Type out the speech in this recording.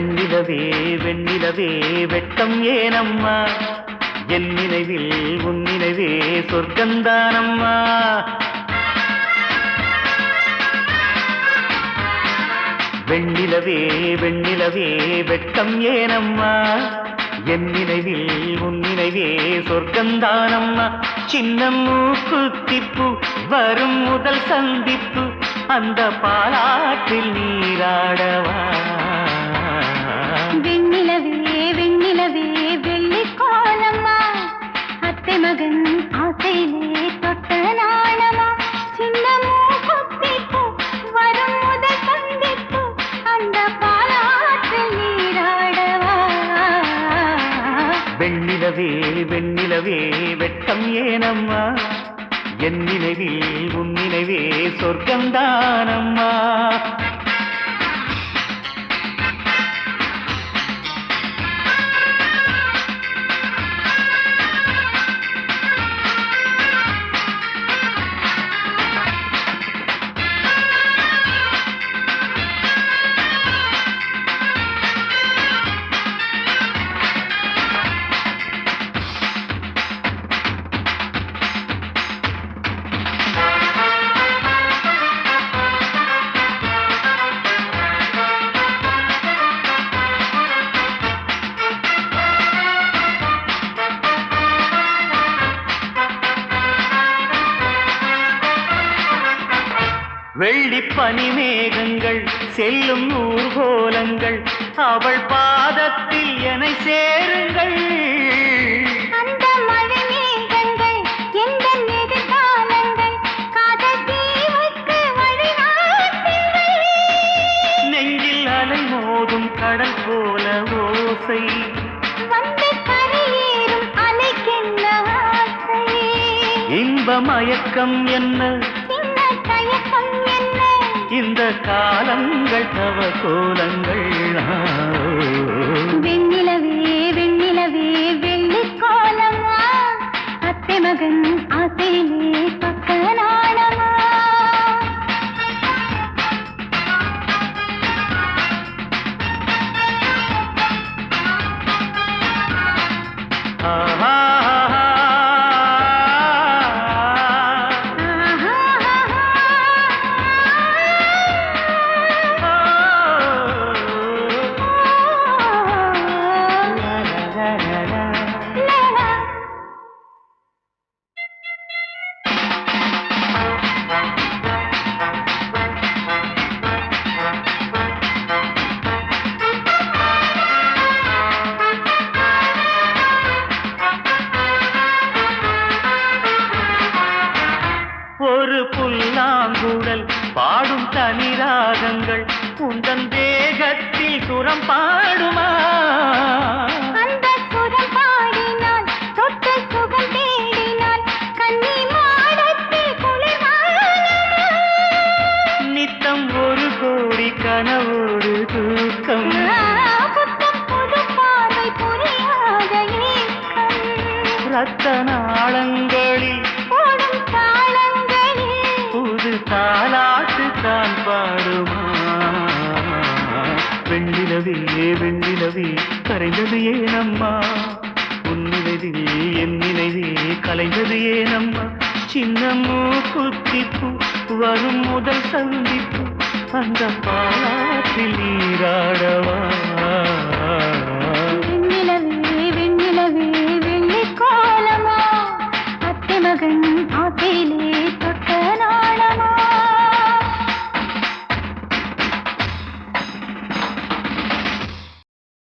வெண்ணிலவே வெண்ணிலவே வெட்கம் ஏனம்மா என் நினைவில் உன் நினைவே சொர்க்கந்தானம்மா வெண்ணிலவே வெண்ணிலவே வெட்கம் ஏனம்மா என் நினைவில் உன் நினைவே சொர்க்கந்தானம்மா சின்ன மூக்குத்திப்பு வரும் முதல் சந்திப்பு அந்த பாலாற்றில் நீராடவா வெண்ணிலவே வெண்ணிலவே வெள்ளி கோலம்மா அத்தை மகன் ஆசையிலே தொட்ட நாணமா சின்ன மூக்குத்திப்பு வரும் முதல் சந்திப்பு அந்த பாலாற்றில் நீராடவா வெண்ணிலவே வெண்ணிலவே வெட்கம் ஏனம்மா என் நினைவில் உன் நினைவே சொர்க்கந்தானம்மா வெள்ளி பனிமேகங்கள் செல்லும் ஊர்கோலங்கள் அவள் பாதத்தில் என்னை சேருங்கள் அந்த மழை மேகங்கள் எந்த எதிர்காலங்கள் காதல் தீவுக்கு வழிநாட்டுங்கள் நெஞ்சில் அலை மோதும் கடல் போல ஓசை வந்து கரையேறும் அலைக்கென்ன ஆசை இன்ப மயக்கம் என்ன தயக்கம் என்ன இந்த காலங்கள் தவ கோலங்கள் வெண்ணிலவே வெண்ணிலவே வெள்ளி கோலமா அத்தை மகன் ஆசையிலே பக்க நாணமா ஒரு புல்லாங்குழல் பாடும் தனிராகங்கள் உந்தன் தேகத்தில் சுரம் பாடுமா அந்த சுரம் பாடினால் தொட்டு சுகம் தேடினால் கன்னி மாடத்தில் குளிர்வானமா நித்தம் ஒரு கோடி கனவோடு தூக்கம் புத்தம் புது பார்வை புரியாத ஏக்கம் ரத்த நாளங்களில் ஓடும் தாளங்களில் புது தாலாட்டு தான் பாடுமா வெண்ணிலவே வெண்ணிலவே கரைந்தது ஏனம்மா உன் நினைவில் என் நினைவே கலைந்தது ஏனம்மா சின்ன மூக்குத்திப்பு வரும் முதல் சந்திப்பு அந்த பாலாற்றில் நீராடவா